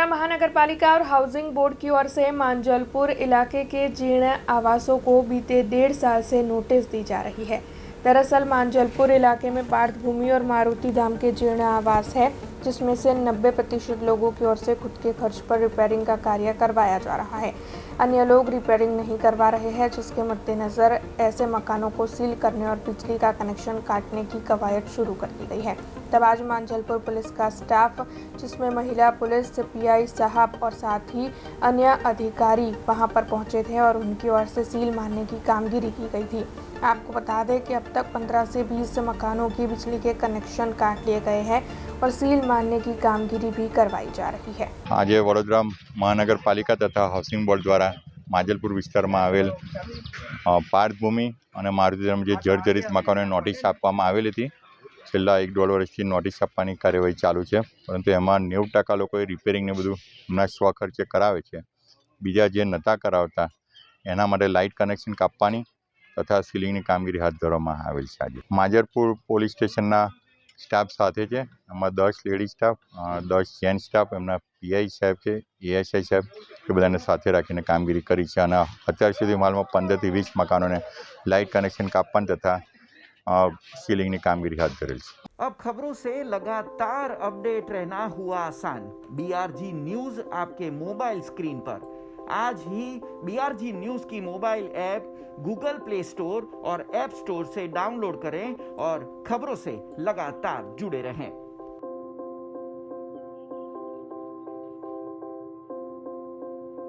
वडोदरा महानगर पालिका और हाउसिंग बोर्ड की ओर से मांजलपुर इलाके के जीर्ण आवासों को बीते 1.5 साल से नोटिस दी जा रही है। दरअसल मांजलपुर इलाके में पार्थ भूमि और मारुति धाम के जीर्ण आवास है, जिसमें से 90% लोगों की ओर से खुद के खर्च पर रिपेयरिंग का कार्य करवाया जा रहा है। अन्य लोग रिपेयरिंग नहीं करवा रहे हैं, जिसके मद्देनजर ऐसे मकानों को सील करने और बिजली का कनेक्शन काटने की कवायद शुरू कर दी गई है। तब आज मांजलपुर पुलिस का स्टाफ, जिसमें महिला पुलिस, पीआई साहब और साथ ही अन्य अधिकारी वहां पर पहुंचे थे और उनकी ओर से सील मारने की कामगिरी की गई थी। आपको बता दें कि अब तक 15 से 20 मकानों की बिजली के कनेक्शन काट लिए गए हैं और सील मारने की कामगिरी भी करवाई जा रही है। आज वडोदरा महानगरपालिका तथा हाउसिंग बोर्ड द्वारा माजलपुर विस्तार में आवेल पार्थभूमि और मारुतिधाम जे जर्जरित मकानों नोटिस आपवामां आवेली थी। छेल्ला 1-1.5 वर्षथी नोटिस आपवानी कार्यवाही चालू है, परंतु एमां 90% लोकोए रिपेरिंग ने बधुं एमना स्वखर्चे करावे छे। बीजा जे नता करावता एना माटे लाइट कनेक्शन कापवानी तथा सीलिंगनी कामगीरी हाथ धरवामां आवेल छे। आज माजलपुर पोलीस स्टेशनना स्टाफ साथे छे, एमां 10 लेडी स्टाफ, 10 जेंट स्टाफ, एमना पीआई साहेब छे, एएसआई साहेब ए बधाने साथे राखीने कामगीरी करी छे अने અત્યાર સુધી માલમાં 15 થી 20 મકાનોને લાઇટ કનેક્શન કાપવાની તથા सीलिंगनी कामगीरी हाथ धरेल छे। अब खबरों से लगातार अपडेट रहना हुआ आसान। बीआरजी न्यूज आपके मोबाइल स्क्रीन पर। आज ही बीआरजी न्यूज की mobile app Google play store और ऐप स्टोर से डाउनलोड करें और खबरों से लगातार जुड़े रहें।